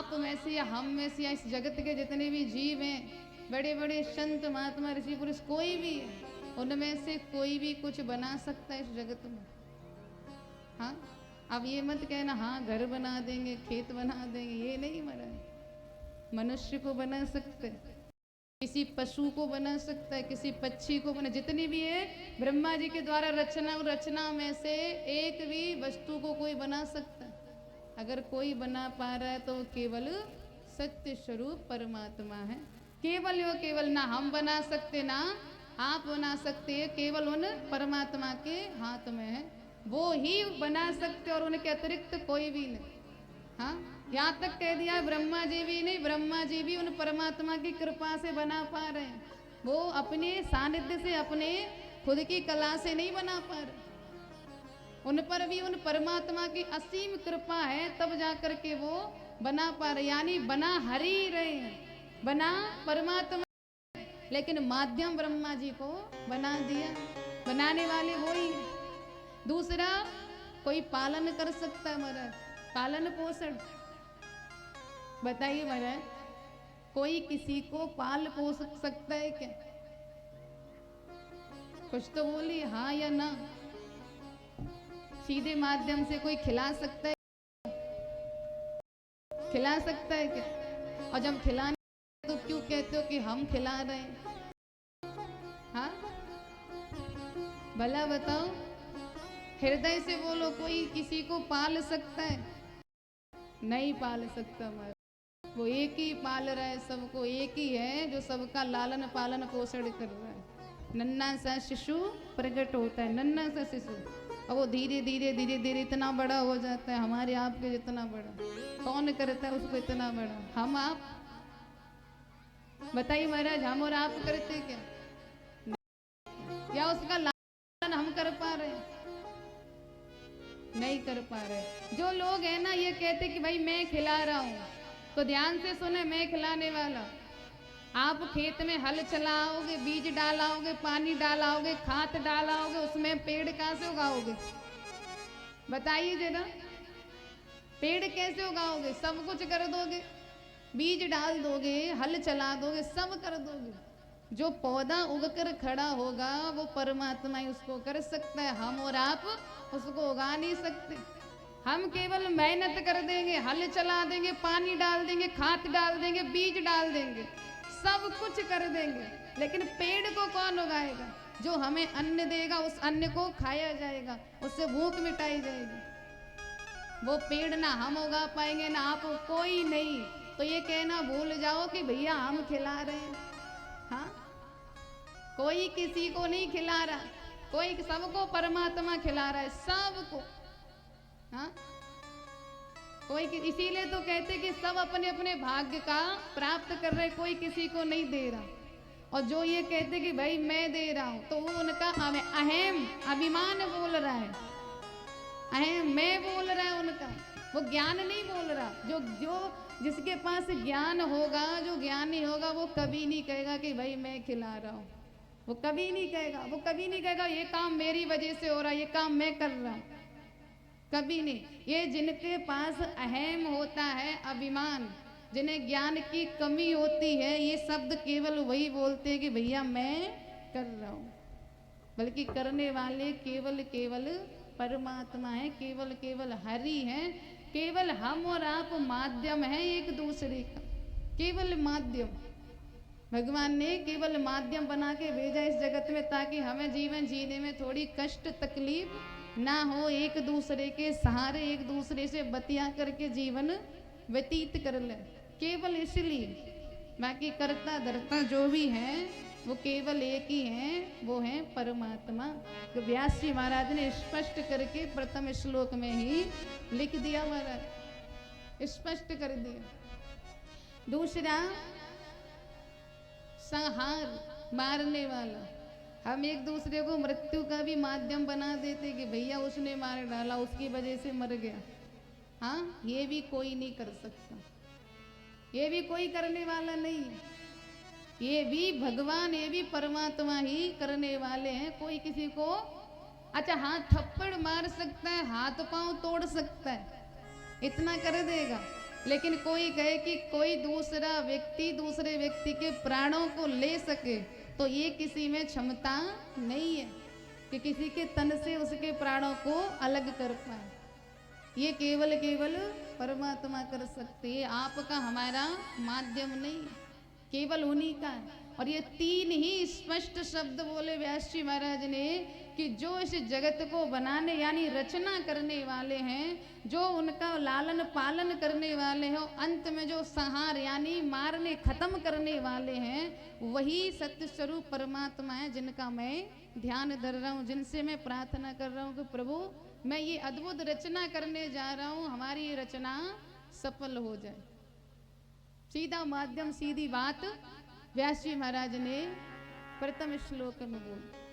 आप में से या हम में से या इस जगत के जितने भी जीव हैं, बड़े बड़े संत महात्मा ऋषि पुरुष कोई भी है, उनमें से कोई भी कुछ बना सकता है इस जगत में? हाँ, अब ये मत कहना हाँ घर बना देंगे, खेत बना देंगे, ये नहीं महाराज। मनुष्य को बना सकते, किसी पशु को बना सकता है, किसी पक्षी को बना, जितनी भी है ब्रह्मा जी के द्वारा रचना में से एक भी वस्तु को कोई बना सकता है। अगर कोई बना पा रहा है तो केवल सत्य स्वरूप परमात्मा है। केवल यो केवल, ना हम बना सकते ना आप बना सकते हैं, केवल उन परमात्मा के हाथ में है, वो ही बना सकते और उनके अतिरिक्त कोई भी नहीं। हाँ, यहाँ तक कह दिया ब्रह्मा जी भी नहीं, ब्रह्मा जी भी उन परमात्मा की कृपा से बना पा रहे हैं। वो अपने सानिध्य से, अपने खुद की कला से नहीं बना पा रहे, उन पर भी उन परमात्मा की असीम कृपा है, तब जाकर के वो बना पा रहे। यानी बना हरि रहे हैं, बना परमात्मा, लेकिन माध्यम ब्रह्मा जी को बना दिया, बनाने वाले वो ही है। दूसरा, कोई पालन कर सकता है महाराज, पालन पोषण, बताइए महाराज, कोई किसी को पाल पोष सकता है क्या? कुछ तो बोलिए हाँ या ना। सीधे माध्यम से कोई खिला सकता है, खिला सकता है क्या? और जब खिलाने तो क्यों कहते हो कि हम खिला रहे हैं? हाँ, भला बताओ, हृदय से बोलो, कोई किसी को पाल सकता है? नहीं पाल सकता महाराज। वो एक ही पाल रहा है सबको, एक ही है जो सबका लालन पालन पोषण कर रहा है। नन्हा सा शिशु प्रकट होता है, नन्हा सा शिशु, और वो धीरे धीरे धीरे धीरे इतना बड़ा हो जाता है, हमारे आपके जितना बड़ा। कौन करता है उसको इतना बड़ा? हम आप? बताइए महाराज, हम और आप करते क्या? या उसका लालन हम कर पा रहे? नहीं कर पा रहे। जो लोग हैं ना, ये कहते कि भाई मैं खिला रहा हूं, तो ध्यान से सुने, मैं खिलाने वाला। आप खेत में हल चलाओगे, बीज डालाओगे, पानी डालाओगे, खाद डालाओगे, उसमें पेड़ कहां से उगाओगे? बताइए जरा, पेड़ कैसे उगाओगे? सब कुछ कर दोगे, बीज डाल दोगे, हल चला दोगे, सब कर दोगे। जो पौधा उगकर खड़ा होगा वो परमात्मा ही उसको कर सकता है, हम और आप उसको उगा नहीं सकते। हम केवल मेहनत कर देंगे, हल चला देंगे, पानी डाल देंगे, खाद डाल देंगे, बीज डाल देंगे, सब कुछ कर देंगे, लेकिन पेड़ को कौन उगाएगा? जो हमें अन्न देगा, उस अन्न को खाया जाएगा, उससे भूख मिटाई जाएगी। वो पेड़ ना हम उगा पाएंगे ना आप, कोई नहीं। तो ये कहना भूल जाओ कि भैया हम खिला रहे हैं। हाँ, कोई किसी को नहीं खिला रहा, कोई सबको परमात्मा खिला रहा है, सबको। हाँ, कोई, इसीलिए तो कहते कि सब अपने अपने भाग्य का प्राप्त कर रहे, कोई किसी को नहीं दे रहा। और जो ये कहते कि भाई मैं दे रहा हूं, तो वो उनका अहम अभिमान बोल रहा है, अहम मैं बोल रहा है उनका, वो ज्ञान नहीं बोल रहा। जो जिसके पास ज्ञान होगा, जो ज्ञानी होगा, वो कभी नहीं कहेगा कि भाई मैं खिला रहा हूं, वो कभी नहीं कहेगा, वो कभी नहीं कहेगा ये काम मेरी वजह से हो रहा है, ये काम मैं कर रहा हूं, कभी नहीं। ये जिनके पास अहम होता है, अभिमान, जिन्हें ज्ञान की कमी होती है, ये शब्द केवल वही बोलते हैं कि भैया मैं कर रहा हूं। बल्कि करने वाले केवल केवल परमात्मा है, केवल केवल हरि है, केवल हम और आप माध्यम है एक दूसरे का, केवल माध्यम। भगवान ने केवल माध्यम बना के भेजा इस जगत में, ताकि हमें जीवन जीने में थोड़ी कष्ट तकलीफ ना हो, एक दूसरे के सहारे, एक दूसरे से बतिया करके जीवन व्यतीत कर ले, केवल इसलिए। बाकी करता धरता जो भी है वो केवल एक ही है, वो है परमात्मा। तो व्यास जी महाराज ने स्पष्ट करके प्रथम श्लोक में ही लिख दिया महाराज, स्पष्ट कर दिया। दूसरा, संहार, मारने वाला। हम एक दूसरे को मृत्यु का भी माध्यम बना देते कि भैया उसने मार डाला, उसकी वजह से मर गया। हाँ, ये भी कोई नहीं कर सकता, ये भी कोई करने वाला नहीं है, ये भी भगवान, ये भी परमात्मा ही करने वाले हैं। कोई किसी को, अच्छा हाँ, थप्पड़ मार सकता है, हाथ पांव तोड़ सकता है, इतना कर देगा, लेकिन कोई कहे कि कोई दूसरा व्यक्ति दूसरे व्यक्ति के प्राणों को ले सके, तो ये किसी में क्षमता नहीं है कि किसी के तन से उसके प्राणों को अलग कर पाए। ये केवल केवल परमात्मा कर सकते हैं, आपका हमारा माध्यम नहीं, केवल उन्हीं का है। और ये तीन ही स्पष्ट शब्द बोले व्यास जी महाराज ने कि जो इस जगत को बनाने यानी रचना करने वाले हैं, जो उनका लालन पालन करने वाले हैं, अंत में जो संहार यानी मारने खत्म करने वाले हैं, वही सत्य स्वरूप परमात्मा है, जिनका मैं ध्यान धर रहा हूँ, जिनसे मैं प्रार्थना कर रहा हूँ कि प्रभु मैं ये अद्भुत रचना करने जा रहा हूँ, हमारी ये रचना सफल हो जाए। सीधा माध्यम, सीधी बात व्यास जी महाराज ने प्रथम श्लोक में बोली।